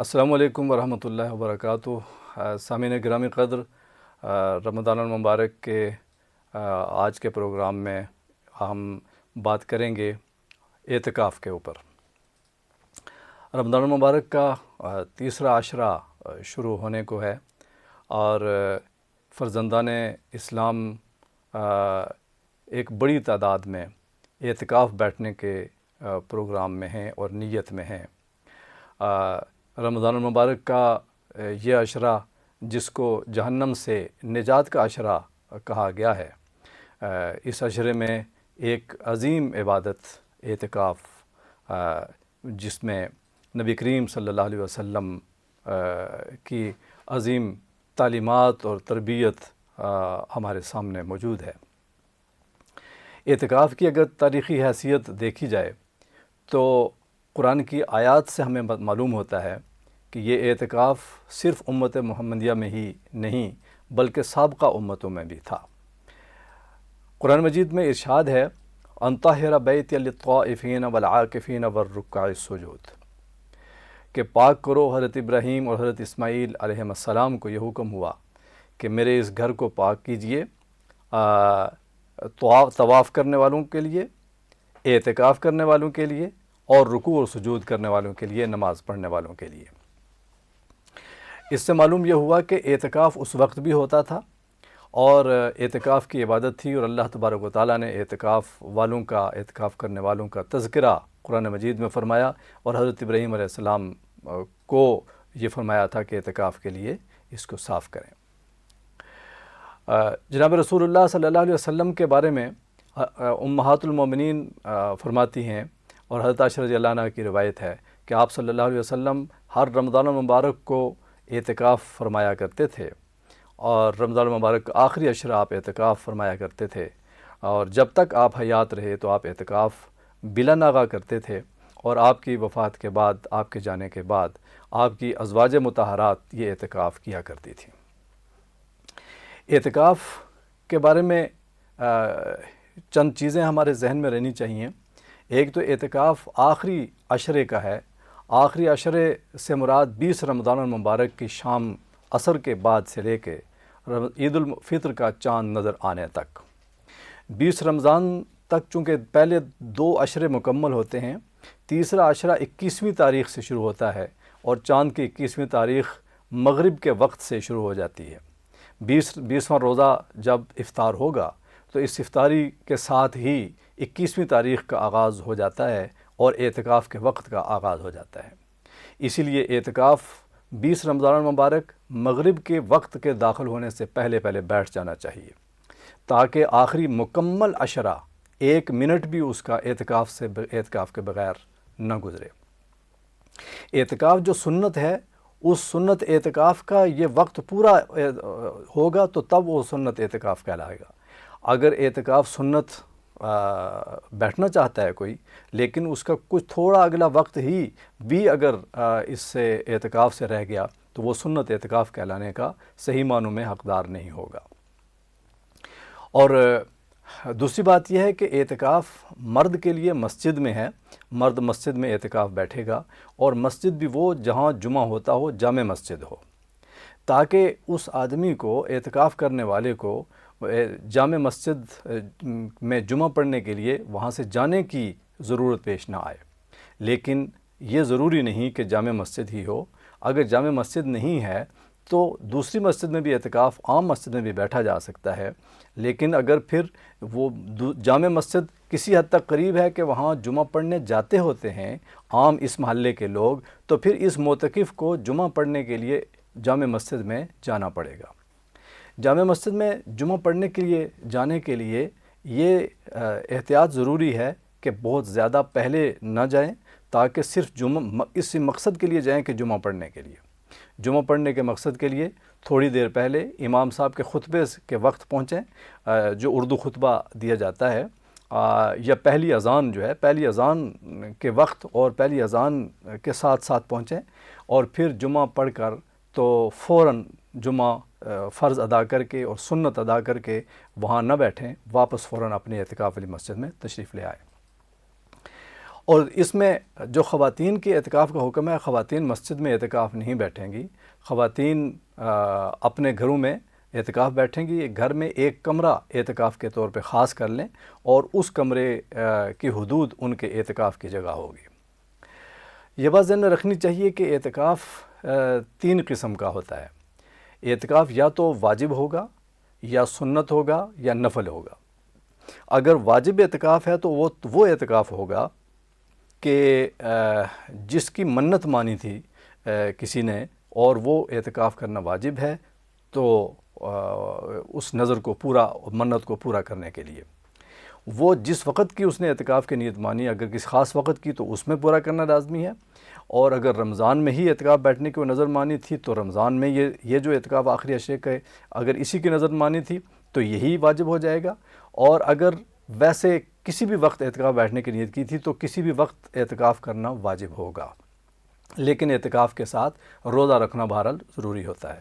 السلام علیکم ورحمۃ اللہ وبرکاتہ۔ سامعین گرامی قدر، رمضان المبارک کے آج کے پروگرام میں ہم بات کریں گے اعتکاف کے اوپر۔ رمضان المبارک کا تیسرا عشرہ شروع ہونے کو ہے اور فرزندان اسلام ایک بڑی تعداد میں اعتکاف بیٹھنے کے پروگرام میں ہیں اور نیت میں ہیں۔ رمضان المبارک کا یہ عشرہ جس کو جہنم سے نجات کا عشرہ کہا گیا ہے، اس عشرے میں ایک عظیم عبادت اعتکاف، جس میں نبی کریم صلی اللہ علیہ وسلم کی عظیم تعلیمات اور تربیت ہمارے سامنے موجود ہے۔ اعتکاف کی اگر تاریخی حیثیت دیکھی جائے تو قرآن کی آیات سے ہمیں معلوم ہوتا ہے کہ یہ اعتکاف صرف امت محمدیہ میں ہی نہیں بلکہ سابقہ امتوں میں بھی تھا۔ قرآن مجید میں ارشاد ہے، ان طہر بیتی للطائفین والعاکفین والرکع السجود، کہ پاک کرو۔ حضرت ابراہیم اور حضرت اسماعیل علیہ السلام کو یہ حکم ہوا کہ میرے اس گھر کو پاک کیجئے طواف کرنے والوں کے لیے، اعتکاف کرنے والوں کے لیے اور رکوع اور سجود کرنے والوں کے لیے، نماز پڑھنے والوں کے لیے۔ اس سے معلوم یہ ہوا کہ اعتکاف اس وقت بھی ہوتا تھا اور اعتکاف کی عبادت تھی، اور اللہ تبارک و تعالیٰ نے اعتکاف والوں کا، اعتکاف کرنے والوں کا تذکرہ قرآن مجید میں فرمایا، اور حضرت ابراہیم علیہ السلام کو یہ فرمایا تھا کہ اعتکاف کے لیے اس کو صاف کریں۔ جناب رسول اللہ صلی اللہ علیہ وسلم کے بارے میں امہات المومنین فرماتی ہیں، اور حضرت عائشہ رضی اللہ عنہ کی روایت ہے کہ آپ صلی اللہ علیہ وسلم ہر رمضان المبارک کو اعتکاف فرمایا کرتے تھے، اور رمضان المبارک کا آخری عشرہ آپ اعتکاف فرمایا کرتے تھے، اور جب تک آپ حیات رہے تو آپ اعتکاف بلا ناغہ کرتے تھے، اور آپ کی وفات کے بعد، آپ کے جانے کے بعد آپ کی ازواج مطہرات یہ اعتکاف کیا کرتی تھیں۔ اعتکاف کے بارے میں چند چیزیں ہمارے ذہن میں رہنی چاہیے۔ ایک تو اعتکاف آخری عشرے کا ہے۔ آخری عشرے سے مراد 20 رمضان المبارک کی شام عصر کے بعد سے لے کے عید الفطر کا چاند نظر آنے تک، 20 رمضان تک چونکہ پہلے 2 عشرے مکمل ہوتے ہیں، تیسرا عشرہ 21ویں تاریخ سے شروع ہوتا ہے اور چاند کی 21ویں تاریخ مغرب کے وقت سے شروع ہو جاتی ہے۔ 20واں روزہ جب افطار ہوگا تو اس افطاری کے ساتھ ہی 21ویں تاریخ کا آغاز ہو جاتا ہے اور اعتکاف کے وقت کا آغاز ہو جاتا ہے۔ اسی لیے اعتکاف 20 رمضان المبارک مغرب کے وقت کے داخل ہونے سے پہلے بیٹھ جانا چاہیے، تاکہ آخری مکمل عشرہ 1 منٹ بھی اس کا اعتکاف کے بغیر نہ گزرے۔ اعتکاف جو سنت ہے، اس سنت اعتکاف کا یہ وقت پورا ہوگا تو تب وہ سنت اعتکاف کہلائے گا۔ اگر اعتکاف سنت بیٹھنا چاہتا ہے کوئی، لیکن اس کا کچھ تھوڑا اگلا وقت ہی بھی اگر اس سے اعتکاف سے رہ گیا تو وہ سنت اعتکاف کہلانے کا صحیح معنوں میں حقدار نہیں ہوگا۔ اور دوسری بات یہ ہے کہ اعتکاف مرد کے لیے مسجد میں ہے، مرد مسجد میں اعتکاف بیٹھے گا، اور مسجد بھی وہ جہاں جمعہ ہوتا ہو، جامع مسجد ہو، تاکہ اس آدمی کو، اعتکاف کرنے والے کو جامع مسجد میں جمعہ پڑھنے کے لیے وہاں سے جانے کی ضرورت پیش نہ آئے۔ لیکن یہ ضروری نہیں کہ جامع مسجد ہی ہو۔ اگر جامع مسجد نہیں ہے تو دوسری مسجد میں بھی اعتکاف، عام مسجد میں بھی بیٹھا جا سکتا ہے، لیکن اگر پھر وہ جامع مسجد کسی حد تک قریب ہے کہ وہاں جمعہ پڑھنے جاتے ہوتے ہیں عام اس محلے کے لوگ، تو پھر اس معتکف کو جمعہ پڑھنے کے لیے جامع مسجد میں جانا پڑے گا۔ جامع مسجد میں جمعہ پڑھنے کے لیے جانے کے لیے یہ احتیاط ضروری ہے کہ بہت زیادہ پہلے نہ جائیں، تاکہ صرف اس مقصد کے لیے جائیں کہ جمعہ پڑھنے کے لیے، جمعہ پڑھنے کے مقصد کے لیے تھوڑی دیر پہلے امام صاحب کے خطبے کے وقت پہنچیں، جو اردو خطبہ دیا جاتا ہے، یا پہلی اذان جو ہے، پہلی اذان کے وقت اور پہلی اذان کے ساتھ پہنچیں، اور پھر جمعہ پڑھ کر تو فوراً جمعہ فرض ادا کر کے اور سنت ادا کر کے وہاں نہ بیٹھیں، واپس فوراً اپنے اعتکاف والی مسجد میں تشریف لے آئیں۔ اور اس میں جو خواتین کے اعتکاف کا حکم ہے، خواتین مسجد میں اعتکاف نہیں بیٹھیں گی، خواتین اپنے گھروں میں اعتکاف بیٹھیں گی۔ گھر میں ایک کمرہ اعتکاف کے طور پہ خاص کر لیں اور اس کمرے کی حدود ان کے اعتکاف کی جگہ ہوگی۔ یہ بات ذہن میں رکھنی چاہیے کہ اعتکاف 3 قسم کا ہوتا ہے۔ اعتکاف یا تو واجب ہوگا، یا سنت ہوگا، یا نفل ہوگا۔ اگر واجب اعتکاف ہے تو وہ اعتکاف ہوگا کہ جس کی منت مانی تھی کسی نے اور وہ اعتکاف کرنا واجب ہے، تو اس نظر کو منت کو پورا کرنے کے لیے وہ جس وقت کی اس نے اعتکاف کی نیت مانی، اگر کسی خاص وقت کی تو اس میں پورا کرنا لازمی ہے، اور اگر رمضان میں ہی اعتکاف بیٹھنے کی وہ نظر مانی تھی تو رمضان میں یہ جو اعتکاف آخری عشرے کا ہے، اگر اسی کی نظر مانی تھی تو یہی واجب ہو جائے گا، اور اگر ویسے کسی بھی وقت اعتکاف بیٹھنے کی نیت کی تھی تو کسی بھی وقت اعتکاف کرنا واجب ہوگا، لیکن اعتکاف کے ساتھ روزہ رکھنا بہرحال ضروری ہوتا ہے۔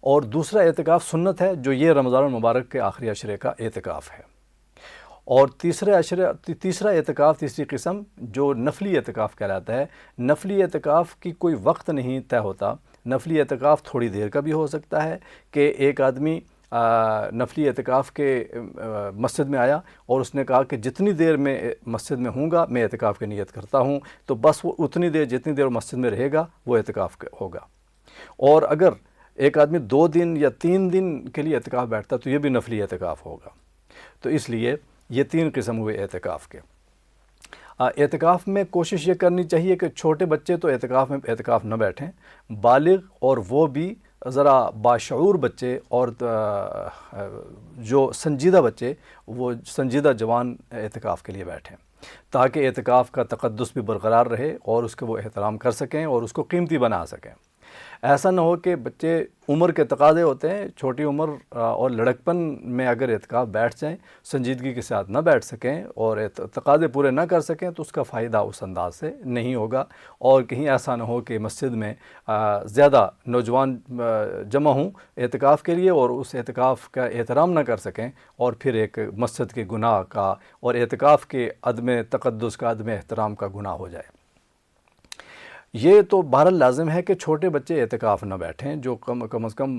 اور دوسرا اعتکاف سنت ہے، جو یہ رمضان المبارک کے آخری عشرے کا اعتکاف ہے۔ اور تیسرا اعتکاف، تیسری قسم جو نفلی اعتکاف کہلاتا ہے۔ نفلی اعتکاف کی کوئی وقت نہیں طے ہوتا، نفلی اعتکاف تھوڑی دیر کا بھی ہو سکتا ہے کہ ایک آدمی نفلی اعتکاف کے مسجد میں آیا اور اس نے کہا کہ جتنی دیر میں مسجد میں ہوں گا میں اعتکاف کی نیت کرتا ہوں، تو بس وہ اتنی دیر جتنی دیر مسجد میں رہے گا وہ اعتکاف ہوگا۔ اور اگر ایک آدمی 2 دن یا 3 دن کے لیے اعتکاف بیٹھتا تو یہ بھی نفلی اعتکاف ہوگا۔ تو اس لیے یہ 3 قسم ہوئے اعتکاف کے۔ اعتکاف میں کوشش یہ کرنی چاہیے کہ چھوٹے بچے تو اعتکاف نہ بیٹھیں، بالغ اور وہ بھی ذرا باشعور بچے اور جو سنجیدہ بچے، وہ سنجیدہ جوان اعتکاف کے لیے بیٹھیں، تاکہ اعتکاف کا تقدس بھی برقرار رہے اور اس کے وہ احترام کر سکیں اور اس کو قیمتی بنا سکیں۔ ایسا نہ ہو کہ بچے، عمر کے تقاضے ہوتے ہیں، چھوٹی عمر اور لڑکپن میں اگر اعتکاف بیٹھ جائیں، سنجیدگی کے ساتھ نہ بیٹھ سکیں اور تقاضے پورے نہ کر سکیں تو اس کا فائدہ اس انداز سے نہیں ہوگا، اور کہیں ایسا نہ ہو کہ مسجد میں زیادہ نوجوان جمع ہوں اعتکاف کے لیے اور اس اعتکاف کا احترام نہ کر سکیں، اور پھر ایک مسجد کے گناہ کا اور اعتکاف کے عدم تقدس کا، عدم احترام کا گناہ ہو جائے۔ یہ تو بہرحال لازم ہے کہ چھوٹے بچے اعتکاف نہ بیٹھیں، جو کم از کم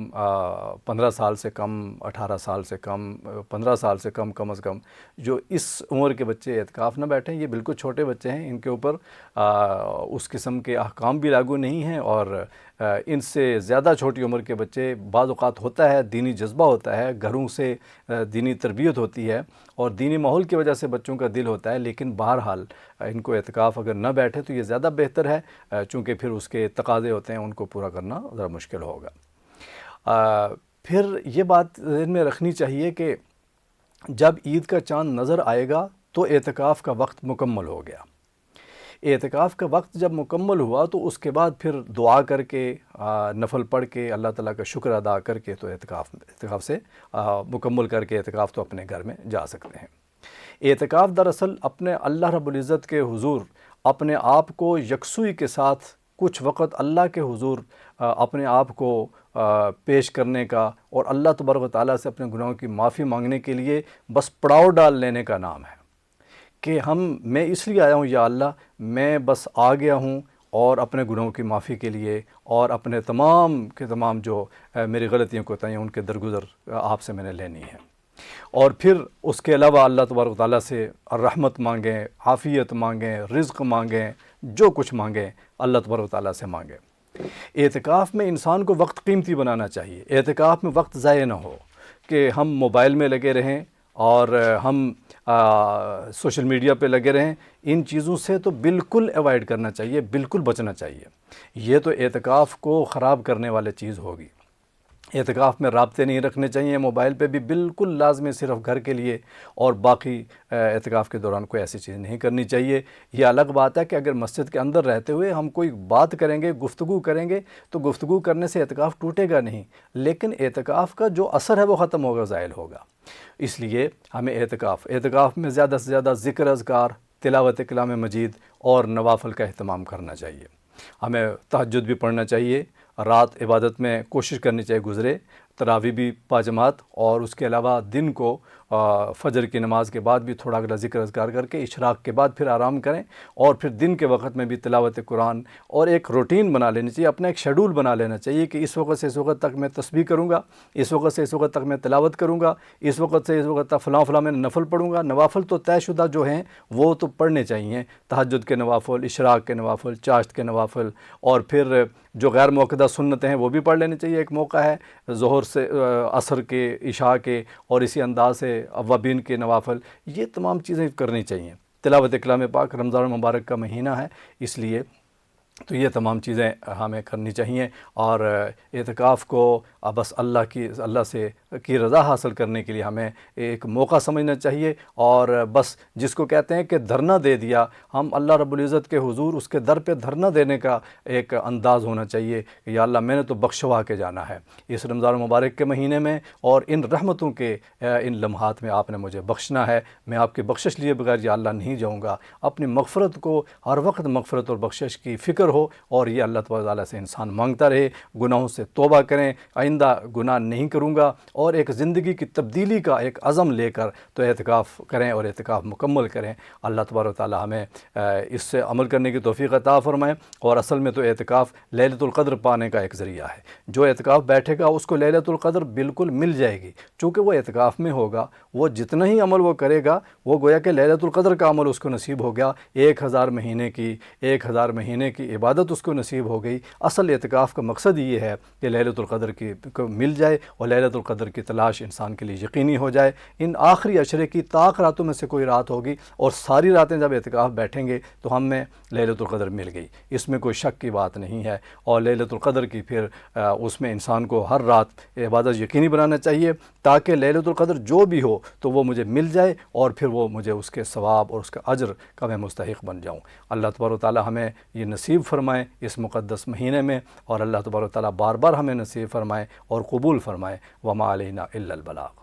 15 سال سے کم، 18 سال سے کم، 15 سال سے کم از کم جو اس عمر کے بچے اعتکاف نہ بیٹھیں۔ یہ بالکل چھوٹے بچے ہیں، ان کے اوپر اس قسم کے احکام بھی لاگو نہیں ہیں، اور ان سے زیادہ چھوٹی عمر کے بچے، بعض اوقات ہوتا ہے دینی جذبہ ہوتا ہے، گھروں سے دینی تربیت ہوتی ہے اور دینی ماحول کی وجہ سے بچوں کا دل ہوتا ہے، لیکن بہرحال ان کو اعتکاف اگر نہ بیٹھے تو یہ زیادہ بہتر ہے، چونکہ پھر اس کے تقاضے ہوتے ہیں، ان کو پورا کرنا ذرا مشکل ہوگا۔ پھر یہ بات ذہن میں رکھنی چاہیے کہ جب عید کا چاند نظر آئے گا تو اعتکاف کا وقت مکمل ہو گیا۔ اعتکاف کا وقت جب مکمل ہوا تو اس کے بعد پھر دعا کر کے، نفل پڑھ کے، اللہ تعالیٰ کا شکر ادا کر کے تو اعتکاف سے مکمل کر کے اعتکاف تو اپنے گھر میں جا سکتے ہیں۔ اعتکاف دراصل اپنے اللہ رب العزت کے حضور اپنے آپ کو یکسوئی کے ساتھ کچھ وقت اللہ کے حضور اپنے آپ کو پیش کرنے کا اور اللہ تبارک و تعالیٰ سے اپنے گناہوں کی معافی مانگنے کے لیے بس پڑاؤ ڈال لینے کا نام ہے، کہ میں اس لیے آیا ہوں یا اللہ، میں بس آ گیا ہوں اور اپنے گناہوں کی معافی کے لیے اور اپنے تمام کے تمام جو میری غلطیوں کو تئیں ان کے درگزر آپ سے میں نے لینی ہے، اور پھر اس کے علاوہ اللہ تبارک و تعالیٰ سے رحمت مانگیں، عافیت مانگیں، رزق مانگیں، جو کچھ مانگیں اللہ تبارک و تعالیٰ سے مانگیں۔ اعتکاف میں انسان کو وقت قیمتی بنانا چاہیے، اعتکاف میں وقت ضائع نہ ہو کہ ہم موبائل میں لگے رہیں اور ہم سوشل میڈیا پہ لگے رہیں، ان چیزوں سے تو بالکل ایوائڈ کرنا چاہیے، بالکل بچنا چاہیے۔ یہ تو اعتکاف کو خراب کرنے والی چیز ہوگی۔ اعتکاف میں رابطے نہیں رکھنے چاہیے، موبائل پہ بھی بالکل لازمی صرف گھر کے لیے، اور باقی اعتکاف کے دوران کوئی ایسی چیز نہیں کرنی چاہیے۔ یہ الگ بات ہے کہ اگر مسجد کے اندر رہتے ہوئے ہم کوئی بات کریں گے، گفتگو کریں گے، تو گفتگو کرنے سے اعتکاف ٹوٹے گا نہیں، لیکن اعتکاف کا جو اثر ہے وہ ختم ہوگا، زائل ہوگا۔ اس لیے ہمیں اعتکاف میں زیادہ سے زیادہ ذکر اذکار، تلاوت کلام مجید اور نوافل کا اہتمام کرنا چاہیے۔ ہمیں تہجد بھی پڑھنا چاہیے، رات عبادت میں کوشش کرنی چاہیے گزرے، تراویح بھی باجماعت، اور اس کے علاوہ دن کو فجر کی نماز کے بعد بھی تھوڑا اگلا ذکر اذکار کر کے اشراق کے بعد پھر آرام کریں، اور پھر دن کے وقت میں بھی تلاوت قرآن، اور ایک روٹین بنا لینی چاہیے، اپنا ایک شیڈول بنا لینا چاہیے کہ اس وقت سے اس وقت تک میں تسبیح کروں گا، اس وقت سے اس وقت تک میں تلاوت کروں گا، اس وقت سے اس وقت تک فلاں فلاں میں نفل پڑھوں گا۔ نوافل تو طے شدہ جو ہیں وہ تو پڑھنے چاہیے، تہجد کے نوافل، اشراق کے نوافل، چاشت کے نوافل، اور پھر جو غیر موقدہ سنتیں ہیں وہ بھی پڑھ لینے چاہیے۔ ایک موقع ہے ظہر سے عصر کے، عشاء کے، اور اسی انداز سے اوابین کے نوافل، یہ تمام چیزیں کرنی چاہیے۔ تلاوت کلام پاک، رمضان المبارک کا مہینہ ہے، اس لیے تو یہ تمام چیزیں ہمیں کرنی چاہیے، اور اعتکاف کو بس اللہ سے کی رضا حاصل کرنے کے لیے ہمیں ایک موقع سمجھنا چاہیے، اور بس جس کو کہتے ہیں کہ دھرنا دے دیا، ہم اللہ رب العزت کے حضور اس کے در پہ دھرنا دینے کا ایک انداز ہونا چاہیے کہ یا اللہ میں نے تو بخشوا کے جانا ہے اس رمضان المبارک کے مہینے میں، اور ان رحمتوں کے ان لمحات میں آپ نے مجھے بخشنا ہے، میں آپ کی بخشش لیے بغیر یا اللہ نہیں جاؤں گا۔ اپنی مغفرت کو ہر وقت مغفرت اور بخشش کی فکر ہو، اور یہ اللہ تبارک و تعالیٰ سے انسان مانگتا رہے، گناہوں سے توبہ کریں، آئندہ گناہ نہیں کروں گا، اور ایک زندگی کی تبدیلی کا ایک عزم لے کر تو اعتکاف کریں اور اعتکاف مکمل کریں۔ اللہ تبارک و تعالیٰ ہمیں اس سے عمل کرنے کی توفیق عطا فرمائے، اور اصل میں تو اعتکاف لیلۃ القدر پانے کا ایک ذریعہ ہے۔ جو اعتکاف بیٹھے گا اس کو لیلۃ القدر بالکل مل جائے گی، چونکہ وہ اعتکاف میں ہوگا، وہ جتنا ہی عمل وہ کرے گا وہ گویا کہ لیلۃ القدر کا عمل اس کو نصیب ہو گیا، 1000 مہینے کی عبادت اس کو نصیب ہو گئی۔ اصل اعتکاف کا مقصد یہ ہے کہ لیلۃ القدر کو مل جائے، اور لیلۃ القدر کی تلاش انسان کے لیے یقینی ہو جائے۔ ان آخری عشرے کی طاق راتوں میں سے کوئی رات ہوگی، اور ساری راتیں جب اعتکاف بیٹھیں گے تو ہمیں لیلۃ القدر مل گئی، اس میں کوئی شک کی بات نہیں ہے۔ اور لیلۃ القدر کی پھر اس میں انسان کو ہر رات عبادت یقینی بنانا چاہیے، تاکہ لیلۃ القدر جو بھی ہو تو وہ مجھے مل جائے، اور پھر وہ مجھے اس کے ثواب اور اس کا اجر کا میں مستحق بن جاؤں۔ اللہ تبارک و تعالیٰ ہمیں یہ نصیب فرمائے اس مقدس مہینے میں، اور اللہ تبارک و تعالیٰ بار بار ہمیں نصیب فرمائے اور قبول فرمائے۔ وما علینا الا البلاغ۔